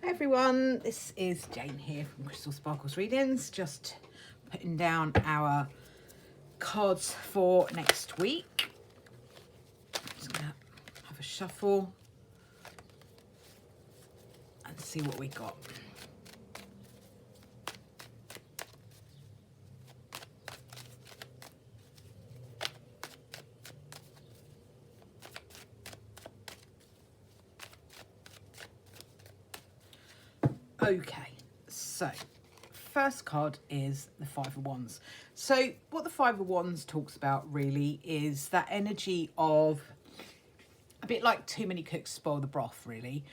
Hi everyone, this is Jane here from Crystal Sparkles Readings, just putting down our cards for next week. Just gonna have a shuffle and see what we got. Okay, so first card is the Five of Wands. So what the Five of Wands talks about really is that energy of a bit like too many cooks spoil the broth, really.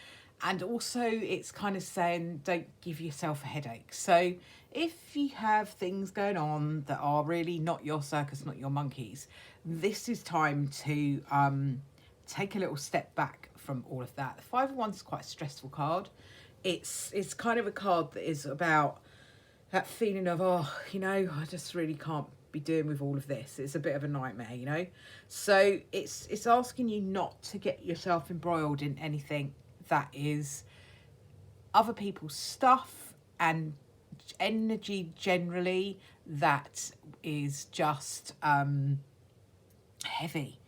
And also it's kind of saying don't give yourself a headache. So if you have things going on that are really not your circus, not your monkeys, this is time to take a little step back from all of that. The Five of Wands is quite a stressful card. It's kind of a card that is about that feeling of, oh, you know, I just really can't be doing with all of this. It's a bit of a nightmare, you know. So it's asking you not to get yourself embroiled in anything that is other people's stuff and energy generally that is just heavy.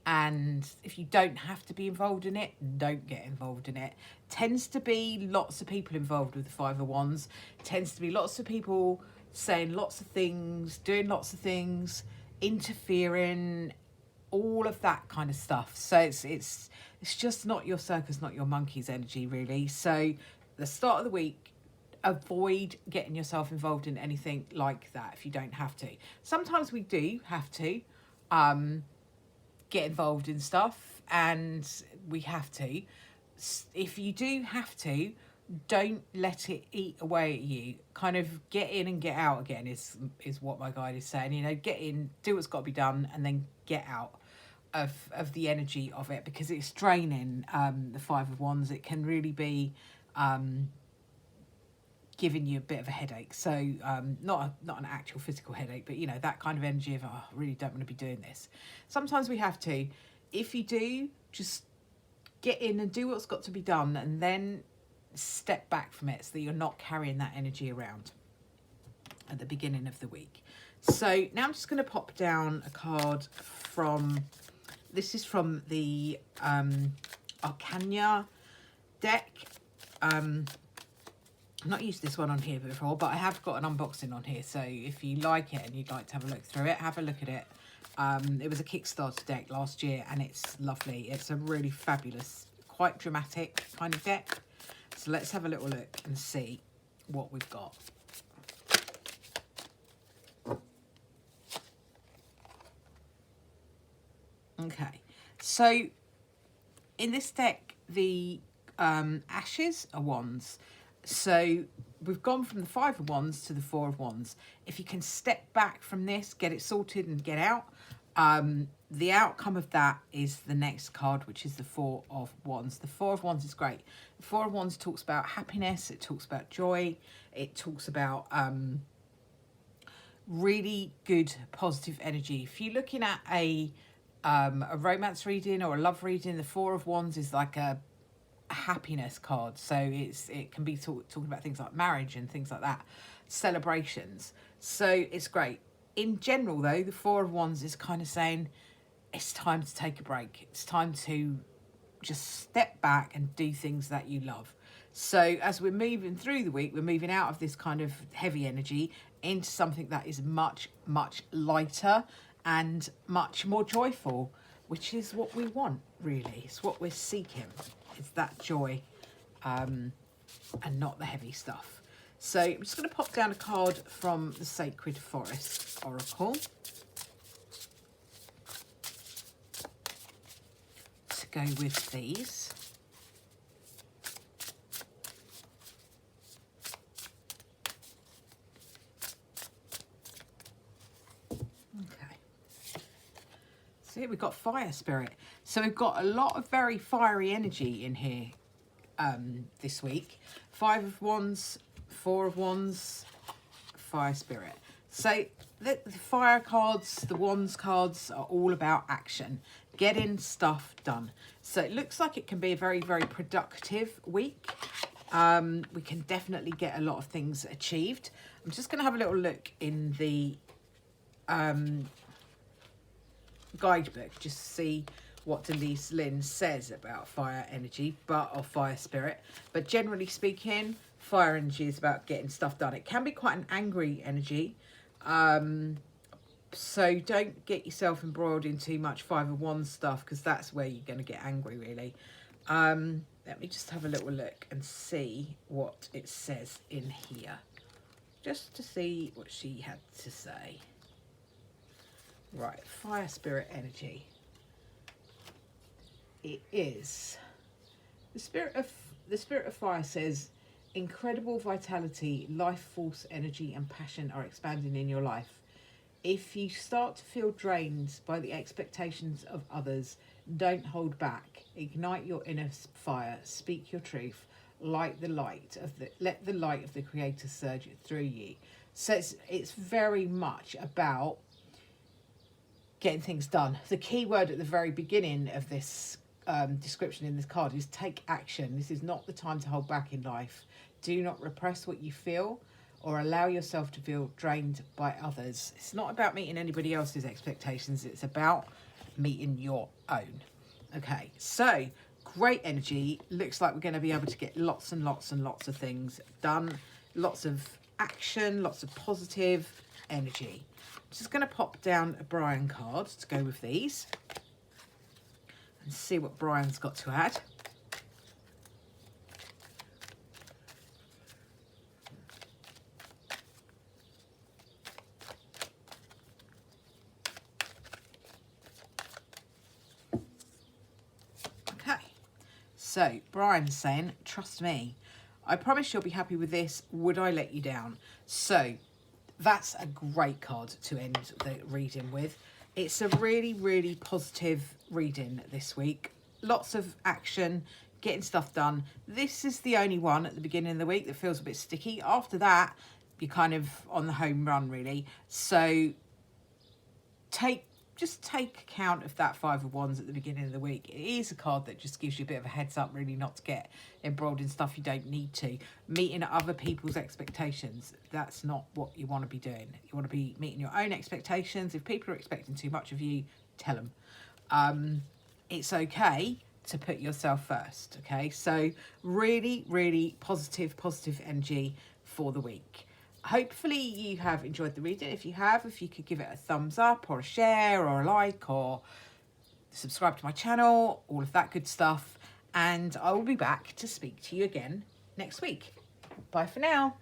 And if you don't have to be involved in it, don't get involved in it. Tends to be lots of people involved with the Five of Wands. Tends to be lots of people saying lots of things, doing lots of things, interfering, all of that kind of stuff. So it's just not your circus, not your monkeys energy, really. So the start of the week, avoid getting yourself involved in anything like that if you don't have to. Sometimes we do have to get involved in stuff, and we have to. If you do have to, don't let it eat away at you. Kind of get in and get out again is what my guide is saying. You know, get in, do what's got to be done, and then get out of the energy of it, because it's draining. The Five of Wands, it can really be giving you a bit of a headache. So not an actual physical headache, but you know, that kind of energy of, oh, I really don't want to be doing this. Sometimes we have to. If you do, just get in and do what's got to be done, and then step back from it so that you're not carrying that energy around at the beginning of the week. So now I'm just going to pop down a card from, this is from the Arcana deck. I've not used this one on here before, but I have got an unboxing on here. So if you like it and you'd like to have a look through it, have a look at it. It was a Kickstarter deck last year, and it's lovely. It's a really fabulous, quite dramatic kind of deck. So let's have a little look and see what we've got. Okay, so in this deck, the ashes are wands. So we've gone from the Five of Wands to the Four of Wands. If you can step back from this, get it sorted and get out, the outcome of that is the next card, which is the Four of Wands. The Four of Wands is great. The Four of Wands talks about happiness. It talks about joy. It talks about really good positive energy. If you're looking at a romance reading or a love reading, the Four of Wands is like a happiness card. So it can be talking about things like marriage and things like that, celebrations. So it's great. In general though, the Four of Wands is kind of saying it's time to take a break. It's time to just step back and do things that you love. So as we're moving through the week, we're moving out of this kind of heavy energy into something that is much, much lighter and much more joyful, which is what we want, really. It's what we're seeking. It's that joy and not the heavy stuff. So I'm just going to pop down a card from the Sacred Forest Oracle to go with these. Okay. So here we've got Fire Spirit. So we've got a lot of very fiery energy in here this week. Five of Wands, Four of Wands, Fire Spirit. So the fire cards, the wands cards are all about action, getting stuff done. So it looks like it can be a very, very productive week. We can definitely get a lot of things achieved. I'm just going to have a little look in the guidebook just to see what Denise Lynn says about fire energy, or fire spirit. But generally speaking, fire energy is about getting stuff done. It can be quite an angry energy. So don't get yourself embroiled in too much 5 of Wands stuff, because that's where you're going to get angry, really. Let me just have a little look and see what it says in here, just to see what she had to say. Right, fire spirit energy. It is the spirit of fire says incredible vitality, life force, energy and passion are expanding in your life. If you start to feel drained by the expectations of others, don't hold back. Ignite your inner fire, speak your truth, let the light of the Creator surge through you. So it's very much about getting things done. The key word at the very beginning of this description in this card is take action. This is not the time to hold back in life. Do not repress what you feel or allow yourself to feel drained by others. It's not about meeting anybody else's expectations. It's about meeting your own. Okay, so great energy. Looks like we're going to be able to get lots and lots and lots of things done. Lots of action, lots of positive energy. I'm just going to pop down a Brian card to go with these and see what Brian's got to add. Okay, so Brian's saying, trust me, I promise you'll be happy with this. Would I let you down? So that's a great card to end the reading with. It's a really, really positive reading this week. Lots of action, getting stuff done. This is the only one at the beginning of the week that feels a bit sticky. After that, you're kind of on the home run, really. So just take account of that 5 of Wands at the beginning of the week. It is a card that just gives you a bit of a heads up, really, not to get embroiled in stuff you don't need to. Meeting other people's expectations, that's not what you want to be doing. You want to be meeting your own expectations. If people are expecting too much of you, tell them. It's okay to put yourself first, okay? So really, really positive energy for the week. Hopefully you have enjoyed the reading. If you have, if you could give it a thumbs up or a share or a like or subscribe to my channel, all of that good stuff. And I will be back to speak to you again next week. Bye for now.